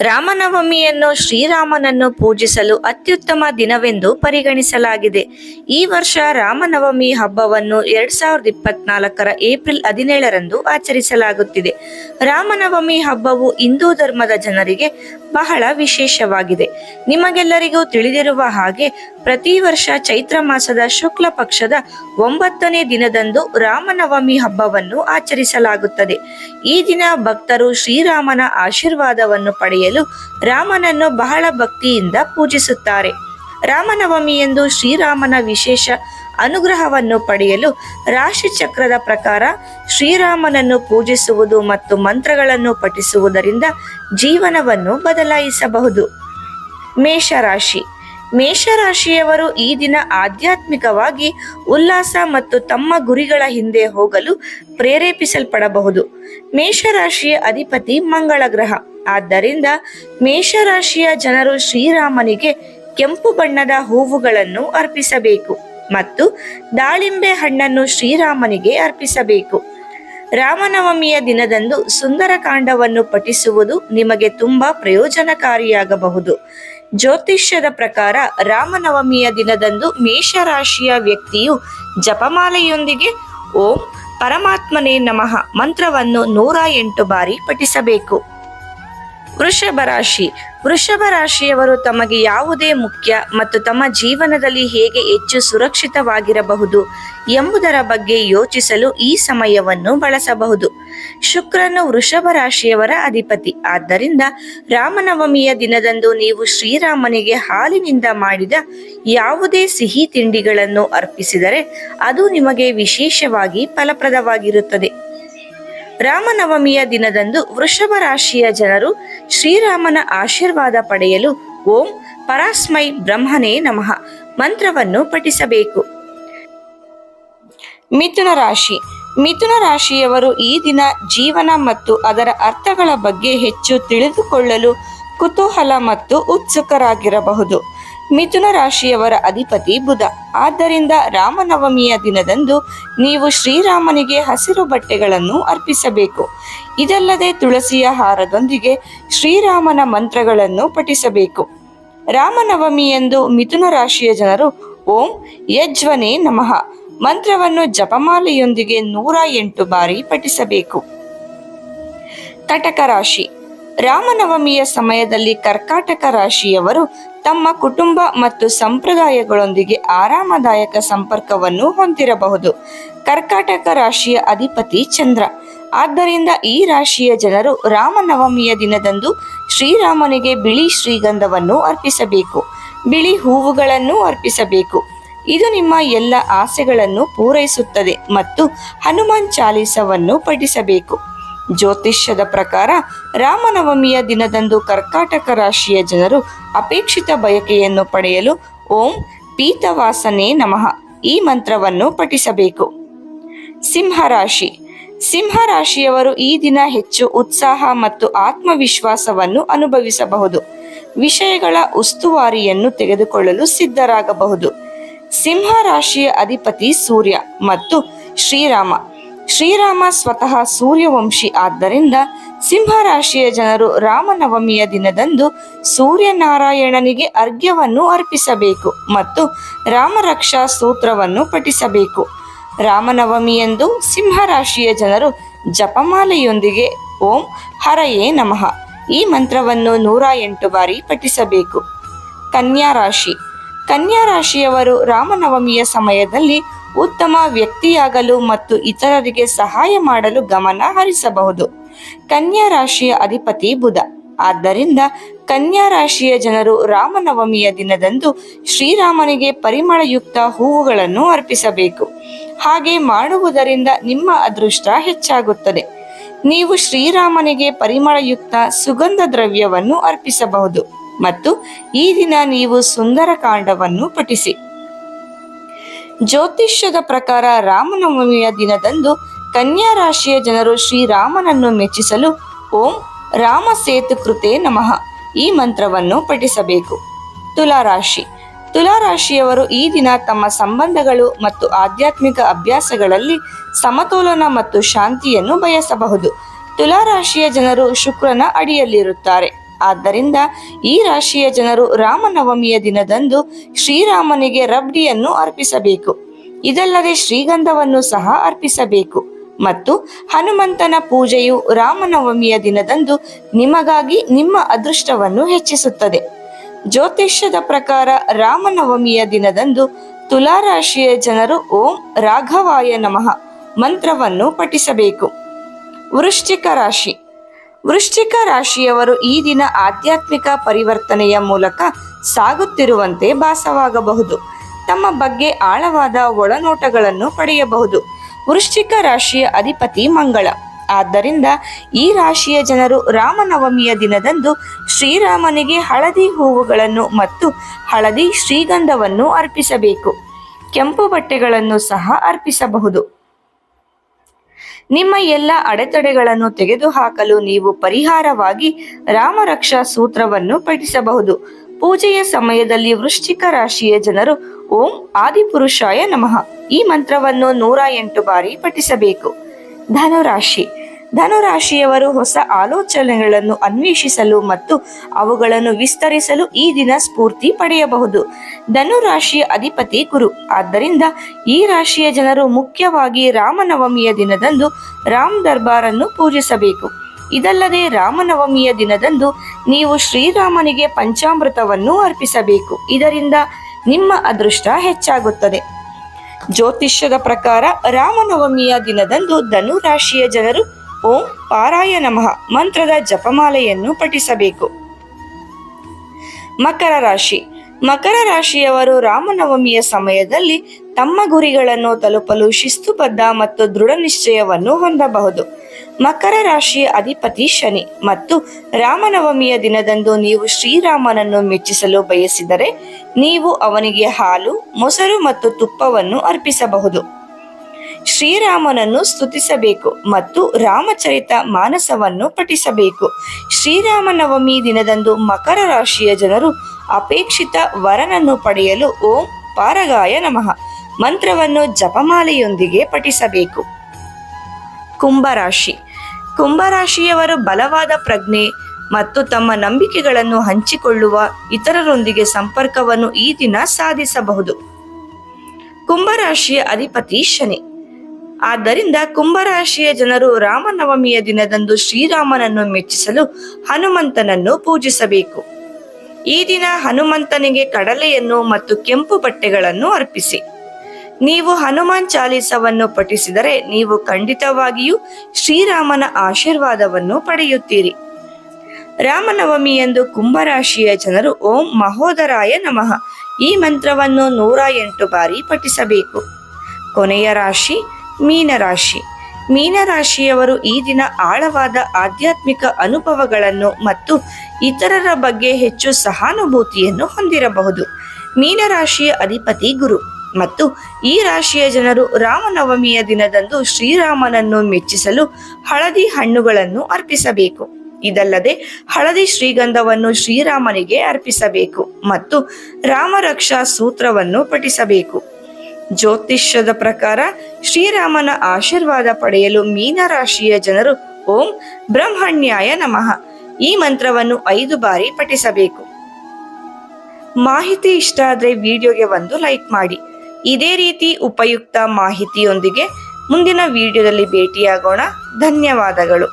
ರಾಮನವಮಿಯನ್ನು ಶ್ರೀರಾಮನನ್ನು ಪೂಜಿಸಲು ಅತ್ಯುತ್ತಮ ದಿನವೆಂದು ಪರಿಗಣಿಸಲಾಗಿದೆ. ಈ ವರ್ಷ ರಾಮನವಮಿ ಹಬ್ಬವನ್ನು 2024ರ ಏಪ್ರಿಲ್ 17ರಂದು ಆಚರಿಸಲಾಗುತ್ತಿದೆ. ರಾಮನವಮಿ ಹಬ್ಬವು ಹಿಂದೂ ಧರ್ಮದ ಜನರಿಗೆ ಬಹಳ ವಿಶೇಷವಾಗಿದೆ. ನಿಮಗೆಲ್ಲರಿಗೂ ತಿಳಿದಿರುವ ಹಾಗೆ ಪ್ರತಿ ವರ್ಷ ಚೈತ್ರ ಮಾಸದ ಶುಕ್ಲ ಪಕ್ಷದ 9ನೇ ದಿನದಂದು ರಾಮನವಮಿ ಹಬ್ಬವನ್ನು ಆಚರಿಸಲಾಗುತ್ತದೆ. ಈ ದಿನ ಭಕ್ತರು ಶ್ರೀರಾಮನ ಆಶೀರ್ವಾದವನ್ನು ಪಡೆಯಲು ರಾಮನನ್ನು ಬಹಳ ಭಕ್ತಿಯಿಂದ ಪೂಜಿಸುತ್ತಾರೆ. ರಾಮನವಮಿಯಂದು ಶ್ರೀರಾಮನ ವಿಶೇಷ ಅನುಗ್ರಹವನ್ನು ಪಡೆಯಲು ರಾಶಿ ಚಕ್ರದ ಪ್ರಕಾರ ಶ್ರೀರಾಮನನ್ನು ಪೂಜಿಸುವುದು ಮತ್ತು ಮಂತ್ರಗಳನ್ನು ಪಠಿಸುವುದರಿಂದ ಜೀವನವನ್ನು ಬದಲಾಯಿಸಬಹುದು. ಮೇಷರಾಶಿ. ಮೇಷರಾಶಿಯವರು ಈ ದಿನ ಆಧ್ಯಾತ್ಮಿಕವಾಗಿ ಉಲ್ಲಾಸ ಮತ್ತು ತಮ್ಮ ಗುರಿಗಳ ಹಿಂದೆ ಹೋಗಲು ಪ್ರೇರೇಪಿಸಲ್ಪಡಬಹುದು. ಮೇಷರಾಶಿಯ ಅಧಿಪತಿ ಮಂಗಳ ಗ್ರಹ. ಆದ್ದರಿಂದ ಮೇಷರಾಶಿಯ ಜನರು ಶ್ರೀರಾಮನಿಗೆ ಕೆಂಪು ಬಣ್ಣದ ಹೂವುಗಳನ್ನು ಅರ್ಪಿಸಬೇಕು ಮತ್ತು ದಾಳಿಂಬೆ ಹಣ್ಣನ್ನು ಶ್ರೀರಾಮನಿಗೆ ಅರ್ಪಿಸಬೇಕು. ರಾಮನವಮಿಯ ದಿನದಂದು ಸುಂದರಕಾಂಡವನ್ನು ಪಠಿಸುವುದು ನಿಮಗೆ ತುಂಬಾ ಪ್ರಯೋಜನಕಾರಿಯಾಗಬಹುದು. ಜ್ಯೋತಿಷ್ಯದ ಪ್ರಕಾರ ರಾಮನವಮಿಯ ದಿನದಂದು ಮೇಷರಾಶಿಯ ವ್ಯಕ್ತಿಯು ಜಪಮಾಲೆಯೊಂದಿಗೆ ಓಂ ಪರಮಾತ್ಮನೇ ನಮಃ ಮಂತ್ರವನ್ನು 108 ಬಾರಿ ಪಠಿಸಬೇಕು. ವೃಷಭ ರಾಶಿ. ವೃಷಭ ರಾಶಿಯವರು ತಮಗೆ ಯಾವುದೇ ಮುಖ್ಯ ಮತ್ತು ತಮ್ಮ ಜೀವನದಲ್ಲಿ ಹೇಗೆ ಹೆಚ್ಚು ಸುರಕ್ಷಿತವಾಗಿರಬಹುದು ಎಂಬುದರ ಬಗ್ಗೆ ಯೋಚಿಸಲು ಈ ಸಮಯವನ್ನು ಬಳಸಬಹುದು. ಶುಕ್ರನು ವೃಷಭ ರಾಶಿಯವರ ಅಧಿಪತಿ. ಆದ್ದರಿಂದ ರಾಮನವಮಿಯ ದಿನದಂದು ನೀವು ಶ್ರೀರಾಮನಿಗೆ ಹಾಲಿನಿಂದ ಮಾಡಿದ ಯಾವುದೇ ಸಿಹಿ ತಿಂಡಿಗಳನ್ನು ಅರ್ಪಿಸಿದರೆ ಅದು ನಿಮಗೆ ವಿಶೇಷವಾಗಿ ಫಲಪ್ರದವಾಗಿರುತ್ತದೆ. ರಾಮನವಮಿಯ ದಿನದಂದು ವೃಷಭ ರಾಶಿಯ ಜನರು ಶ್ರೀರಾಮನ ಆಶೀರ್ವಾದ ಪಡೆಯಲು ಓಂ ಪರಾಸ್ಮೈ ಬ್ರಹ್ಮನೇ ನಮಃ ಮಂತ್ರವನ್ನು ಪಠಿಸಬೇಕು. ಮಿಥುನ ರಾಶಿ. ಮಿಥುನ ರಾಶಿಯವರು ಈ ದಿನ ಜೀವನ ಮತ್ತು ಅದರ ಅರ್ಥಗಳ ಬಗ್ಗೆ ಹೆಚ್ಚು ತಿಳಿದುಕೊಳ್ಳಲು ಕುತೂಹಲ ಮತ್ತು ಉತ್ಸುಕರಾಗಿರಬಹುದು. ಮಿಥುನ ರಾಶಿಯವರ ಅಧಿಪತಿ ಬುಧ. ಆದ್ದರಿಂದ ರಾಮನವಮಿಯ ದಿನದಂದು ನೀವು ಶ್ರೀರಾಮನಿಗೆ ಹಸಿರು ಬಟ್ಟೆಗಳನ್ನು ಅರ್ಪಿಸಬೇಕು. ಇದಲ್ಲದೆ ತುಳಸಿಯ ಹಾರದೊಂದಿಗೆ ಶ್ರೀರಾಮನ ಮಂತ್ರಗಳನ್ನು ಪಠಿಸಬೇಕು. ರಾಮನವಮಿಯಂದು ಮಿಥುನ ರಾಶಿಯ ಜನರು ಓಂ ಯಜ್ವನೇ ನಮಃ ಮಂತ್ರವನ್ನು ಜಪಮಾಲೆಯೊಂದಿಗೆ 108 ಬಾರಿ ಪಠಿಸಬೇಕು. ಕಟಕ ರಾಶಿ. ರಾಮನವಮಿಯ ಸಮಯದಲ್ಲಿ ಕರ್ಕಾಟಕ ರಾಶಿಯವರು ತಮ್ಮ ಕುಟುಂಬ ಮತ್ತು ಸಂಪ್ರದಾಯಗಳೊಂದಿಗೆ ಆರಾಮದಾಯಕ ಸಂಪರ್ಕವನ್ನು ಹೊಂದಿರಬಹುದು. ಕರ್ಕಾಟಕ ರಾಶಿಯ ಅಧಿಪತಿ ಚಂದ್ರ. ಆದ್ದರಿಂದ ಈ ರಾಶಿಯ ಜನರು ರಾಮನವಮಿಯ ದಿನದಂದು ಶ್ರೀರಾಮನಿಗೆ ಬಿಳಿ ಶ್ರೀಗಂಧವನ್ನು ಅರ್ಪಿಸಬೇಕು. ಬಿಳಿ ಹೂವುಗಳನ್ನು ಅರ್ಪಿಸಬೇಕು. ಇದು ನಿಮ್ಮ ಎಲ್ಲ ಆಸೆಗಳನ್ನು ಪೂರೈಸುತ್ತದೆ ಮತ್ತು ಹನುಮಾನ್ ಚಾಲೀಸವನ್ನು ಪಠಿಸಬೇಕು. ಜ್ಯೋತಿಷ್ಯದ ಪ್ರಕಾರ ರಾಮನವಮಿಯ ದಿನದಂದು ಕರ್ಕಾಟಕ ರಾಶಿಯ ಜನರು ಅಪೇಕ್ಷಿತ ಬಯಕೆಯನ್ನು ಪಡೆಯಲು ಓಂ ಪೀತವಾಸನೆ ನಮಃ ಈ ಮಂತ್ರವನ್ನು ಪಠಿಸಬೇಕು. ಸಿಂಹರಾಶಿ. ಸಿಂಹರಾಶಿಯವರು ಈ ದಿನ ಹೆಚ್ಚು ಉತ್ಸಾಹ ಮತ್ತು ಆತ್ಮವಿಶ್ವಾಸವನ್ನು ಅನುಭವಿಸಬಹುದು. ವಿಷಯಗಳ ಉಸ್ತುವಾರಿಯನ್ನು ತೆಗೆದುಕೊಳ್ಳಲು ಸಿದ್ಧರಾಗಬಹುದು. ಸಿಂಹರಾಶಿಯ ಅಧಿಪತಿ ಸೂರ್ಯ ಮತ್ತು ಶ್ರೀರಾಮ. ಶ್ರೀರಾಮ ಸ್ವತಃ ಸೂರ್ಯವಂಶಿ. ಆದ್ದರಿಂದ ಸಿಂಹರಾಶಿಯ ಜನರು ರಾಮನವಮಿಯ ದಿನದಂದು ಸೂರ್ಯನಾರಾಯಣನಿಗೆ ಅರ್ಘ್ಯವನ್ನು ಅರ್ಪಿಸಬೇಕು ಮತ್ತು ರಾಮರಕ್ಷಾ ಸ್ತೋತ್ರವನ್ನು ಪಠಿಸಬೇಕು. ರಾಮನವಮಿಯಂದು ಸಿಂಹರಾಶಿಯ ಜನರು ಜಪಮಾಲೆಯೊಂದಿಗೆ ಓಂ ಹರಯೇ ನಮಃ ಈ ಮಂತ್ರವನ್ನು 108 ಬಾರಿ ಪಠಿಸಬೇಕು. ಕನ್ಯಾ ರಾಶಿ. ಕನ್ಯಾ ರಾಶಿಯವರು ರಾಮನವಮಿಯ ಸಮಯದಲ್ಲಿ ಉತ್ತಮ ವ್ಯಕ್ತಿಯಾಗಲು ಮತ್ತು ಇತರರಿಗೆ ಸಹಾಯ ಮಾಡಲು ಗಮನ ಹರಿಸಬಹುದು. ಕನ್ಯಾ ರಾಶಿಯ ಅಧಿಪತಿ ಬುಧ. ಆದ್ದರಿಂದ ಕನ್ಯಾ ರಾಶಿಯ ಜನರು ರಾಮನವಮಿಯ ದಿನದಂದು ಶ್ರೀರಾಮನಿಗೆ ಪರಿಮಳಯುಕ್ತ ಹೂವುಗಳನ್ನು ಅರ್ಪಿಸಬೇಕು. ಹಾಗೆ ಮಾಡುವುದರಿಂದ ನಿಮ್ಮ ಅದೃಷ್ಟ ಹೆಚ್ಚಾಗುತ್ತದೆ. ನೀವು ಶ್ರೀರಾಮನಿಗೆ ಪರಿಮಳಯುಕ್ತ ಸುಗಂಧ ದ್ರವ್ಯವನ್ನು ಅರ್ಪಿಸಬಹುದು ಮತ್ತು ಈ ದಿನ ನೀವು ಸುಂದರಕಾಂಡವನ್ನು ಪಠಿಸಿ. ಜ್ಯೋತಿಷ್ಯದ ಪ್ರಕಾರ ರಾಮನವಮಿಯ ದಿನದಂದು ಕನ್ಯಾ ರಾಶಿಯ ಜನರು ಶ್ರೀರಾಮನನ್ನು ಮೆಚ್ಚಿಸಲು ಓಂ ರಾಮ ಸೇತು ಕೃತೆ ನಮಃ ಈ ಮಂತ್ರವನ್ನು ಪಠಿಸಬೇಕು. ತುಲಾರಾಶಿ. ತುಲಾರಾಶಿಯವರು ಈ ದಿನ ತಮ್ಮ ಸಂಬಂಧಗಳು ಮತ್ತು ಆಧ್ಯಾತ್ಮಿಕ ಅಭ್ಯಾಸಗಳಲ್ಲಿ ಸಮತೋಲನ ಮತ್ತು ಶಾಂತಿಯನ್ನು ಬಯಸಬಹುದು. ತುಲಾರಾಶಿಯ ಜನರು ಶುಕ್ರನ ಅಡಿಯಲ್ಲಿರುತ್ತಾರೆ. ಆದ್ದರಿಂದ ಈ ರಾಶಿಯ ಜನರು ರಾಮನವಮಿಯ ದಿನದಂದು ಶ್ರೀರಾಮನಿಗೆ ರಬ್ಡಿಯನ್ನು ಅರ್ಪಿಸಬೇಕು. ಇದಲ್ಲದೆ ಶ್ರೀಗಂಧವನ್ನು ಸಹ ಅರ್ಪಿಸಬೇಕು. ಮತ್ತು ಹನುಮಂತನ ಪೂಜೆಯು ರಾಮನವಮಿಯ ದಿನದಂದು ನಿಮಗಾಗಿ ನಿಮ್ಮ ಅದೃಷ್ಟವನ್ನು ಹೆಚ್ಚಿಸುತ್ತದೆ. ಜ್ಯೋತಿಷ್ಯದ ಪ್ರಕಾರ ರಾಮನವಮಿಯ ದಿನದಂದು ತುಲಾರಾಶಿಯ ಜನರು ಓಂ ರಾಘವಾಯ ನಮಃ ಮಂತ್ರವನ್ನು ಪಠಿಸಬೇಕು. ವೃಶ್ಚಿಕ ರಾಶಿ. ವೃಶ್ಚಿಕ ರಾಶಿಯವರು ಈ ದಿನ ಆಧ್ಯಾತ್ಮಿಕ ಪರಿವರ್ತನೆಯ ಮೂಲಕ ಸಾಗುತ್ತಿರುವಂತೆ ಭಾಸವಾಗಬಹುದು. ತಮ್ಮ ಬಗ್ಗೆ ಆಳವಾದ ಒಳನೋಟಗಳನ್ನು ಪಡೆಯಬಹುದು. ವೃಶ್ಚಿಕ ರಾಶಿಯ ಅಧಿಪತಿ ಮಂಗಳ. ಆದ್ದರಿಂದ ಈ ರಾಶಿಯ ಜನರು ರಾಮನವಮಿಯ ದಿನದಂದು ಶ್ರೀರಾಮನಿಗೆ ಹಳದಿ ಹೂವುಗಳನ್ನು ಮತ್ತು ಹಳದಿ ಶ್ರೀಗಂಧವನ್ನು ಅರ್ಪಿಸಬೇಕು. ಕೆಂಪು ಬಟ್ಟೆಗಳನ್ನು ಸಹ ಅರ್ಪಿಸಬಹುದು. ನಿಮ್ಮ ಎಲ್ಲ ಅಡೆತಡೆಗಳನ್ನು ತೆಗೆದುಹಾಕಲು ನೀವು ಪರಿಹಾರವಾಗಿ ರಾಮರಕ್ಷಾ ಸೂತ್ರವನ್ನು ಪಠಿಸಬಹುದು. ಪೂಜೆಯ ಸಮಯದಲ್ಲಿ ವೃಶ್ಚಿಕ ರಾಶಿಯ ಜನರು ಓಂ ಆದಿಪುರುಷಾಯ ನಮಃ ಈ ಮಂತ್ರವನ್ನು 108 ಬಾರಿ ಪಠಿಸಬೇಕು. ಧನುರಾಶಿ. ಧನುರಾಶಿಯವರು ಹೊಸ ಆಲೋಚನೆಗಳನ್ನು ಅನ್ವೇಷಿಸಲು ಮತ್ತು ಅವುಗಳನ್ನು ವಿಸ್ತರಿಸಲು ಈ ದಿನ ಸ್ಫೂರ್ತಿ ಪಡೆಯಬಹುದು. ಧನುರಾಶಿಯ ಅಧಿಪತಿ ಗುರು. ಆದ್ದರಿಂದ ಈ ರಾಶಿಯ ಜನರು ಮುಖ್ಯವಾಗಿ ರಾಮನವಮಿಯ ದಿನದಂದು ರಾಮ್ ದರ್ಬಾರನ್ನು ಪೂಜಿಸಬೇಕು. ಇದಲ್ಲದೆ ರಾಮನವಮಿಯ ದಿನದಂದು ನೀವು ಶ್ರೀರಾಮನಿಗೆ ಪಂಚಾಮೃತವನ್ನು ಅರ್ಪಿಸಬೇಕು. ಇದರಿಂದ ನಿಮ್ಮ ಅದೃಷ್ಟ ಹೆಚ್ಚಾಗುತ್ತದೆ. ಜ್ಯೋತಿಷ್ಯದ ಪ್ರಕಾರ ರಾಮನವಮಿಯ ದಿನದಂದು ಧನುರಾಶಿಯ ಜನರು ಓಂ ಪಾರಾಯ ನಮಃ ಮಂತ್ರದ ಜಪಮಾಲೆಯನ್ನು ಪಠಿಸಬೇಕು. ಮಕರ ರಾಶಿ. ಮಕರ ರಾಶಿಯವರು ರಾಮನವಮಿಯ ಸಮಯದಲ್ಲಿ ತಮ್ಮ ಗುರಿಗಳನ್ನು ತಲುಪಲು ಶಿಸ್ತುಬದ್ಧ ಮತ್ತು ದೃಢ ನಿಶ್ಚಯವನ್ನು ಹೊಂದಬಹುದು. ಮಕರ ರಾಶಿಯ ಅಧಿಪತಿ ಶನಿ. ಮತ್ತು ರಾಮನವಮಿಯ ದಿನದಂದು ನೀವು ಶ್ರೀರಾಮನನ್ನು ಮೆಚ್ಚಿಸಲು ಬಯಸಿದರೆ ನೀವು ಅವನಿಗೆ ಹಾಲು, ಮೊಸರು ಮತ್ತು ತುಪ್ಪವನ್ನು ಅರ್ಪಿಸಬಹುದು. ಶ್ರೀರಾಮನನ್ನು ಸ್ತುತಿಸಬೇಕು ಮತ್ತು ರಾಮಚರಿತ ಮಾನಸವನ್ನು ಪಠಿಸಬೇಕು. ಶ್ರೀರಾಮನವಮಿ ದಿನದಂದು ಮಕರ ರಾಶಿಯ ಜನರು ಅಪೇಕ್ಷಿತ ವರನನ್ನು ಪಡೆಯಲು ಓಂ ಪಾರಗಾಯ ನಮಃ ಮಂತ್ರವನ್ನು ಜಪಮಾಲೆಯೊಂದಿಗೆ ಪಠಿಸಬೇಕು. ಕುಂಭರಾಶಿ. ಕುಂಭರಾಶಿಯವರು ಬಲವಾದ ಪ್ರಜ್ಞೆ ಮತ್ತು ತಮ್ಮ ನಂಬಿಕೆಗಳನ್ನು ಹಂಚಿಕೊಳ್ಳುವ ಇತರರೊಂದಿಗೆ ಸಂಪರ್ಕವನ್ನು ಈ ದಿನ ಸಾಧಿಸಬಹುದು. ಕುಂಭರಾಶಿಯ ಅಧಿಪತಿ ಶನಿ. ಆದ್ದರಿಂದ ಕುಂಭರಾಶಿಯ ಜನರು ರಾಮನವಮಿಯ ದಿನದಂದು ಶ್ರೀರಾಮನನ್ನು ಮೆಚ್ಚಿಸಲು ಹನುಮಂತನನ್ನು ಪೂಜಿಸಬೇಕು. ಈ ದಿನ ಹನುಮಂತನಿಗೆ ಕಡಲೆಯನ್ನು ಮತ್ತು ಕೆಂಪು ಬಟ್ಟೆಗಳನ್ನು ಅರ್ಪಿಸಿ. ನೀವು ಹನುಮಾನ್ ಚಾಲೀಸವನ್ನು ಪಠಿಸಿದರೆ ನೀವು ಖಂಡಿತವಾಗಿಯೂ ಶ್ರೀರಾಮನ ಆಶೀರ್ವಾದವನ್ನು ಪಡೆಯುತ್ತೀರಿ. ರಾಮನವಮಿಯಂದು ಕುಂಭರಾಶಿಯ ಜನರು ಓಂ ಮಹೋದರಾಯ ನಮಃ ಈ ಮಂತ್ರವನ್ನು 108 ಬಾರಿ ಪಠಿಸಬೇಕು. ಕೊನೆಯ ರಾಶಿ ಮೀನರಾಶಿ. ಮೀನರಾಶಿಯವರು ಈ ದಿನ ಆಳವಾದ ಆಧ್ಯಾತ್ಮಿಕ ಅನುಭವಗಳನ್ನು ಮತ್ತು ಇತರರ ಬಗ್ಗೆ ಹೆಚ್ಚು ಸಹಾನುಭೂತಿಯನ್ನು ಹೊಂದಿರಬಹುದು. ಮೀನರಾಶಿಯ ಅಧಿಪತಿ ಗುರು. ಮತ್ತು ಈ ರಾಶಿಯ ಜನರು ರಾಮನವಮಿಯ ದಿನದಂದು ಶ್ರೀರಾಮನನ್ನು ಮೆಚ್ಚಿಸಲು ಹಳದಿ ಹಣ್ಣುಗಳನ್ನು ಅರ್ಪಿಸಬೇಕು. ಇದಲ್ಲದೆ ಹಳದಿ ಶ್ರೀಗಂಧವನ್ನು ಶ್ರೀರಾಮನಿಗೆ ಅರ್ಪಿಸಬೇಕು ಮತ್ತು ರಾಮರಕ್ಷಾ ಸೂತ್ರವನ್ನು ಪಠಿಸಬೇಕು. ಜ್ಯೋತಿಷ್ಯದ ಪ್ರಕಾರ ಶ್ರೀರಾಮನ ಆಶೀರ್ವಾದ ಪಡೆಯಲು ಮೀನರಾಶಿಯ ಜನರು ಓಂ ಬ್ರಹ್ಮಣ್ಯಾಯ ನಮಃ ಈ ಮಂತ್ರವನ್ನು 5 ಬಾರಿ ಪಠಿಸಬೇಕು. ಮಾಹಿತಿ ಇಷ್ಟ ಆದರೆ ವಿಡಿಯೋಗೆ ಒಂದು ಲೈಕ್ ಮಾಡಿ. ಇದೇ ರೀತಿ ಉಪಯುಕ್ತ ಮಾಹಿತಿಯೊಂದಿಗೆ ಮುಂದಿನ ವಿಡಿಯೋದಲ್ಲಿ ಭೇಟಿಯಾಗೋಣ. ಧನ್ಯವಾದಗಳು.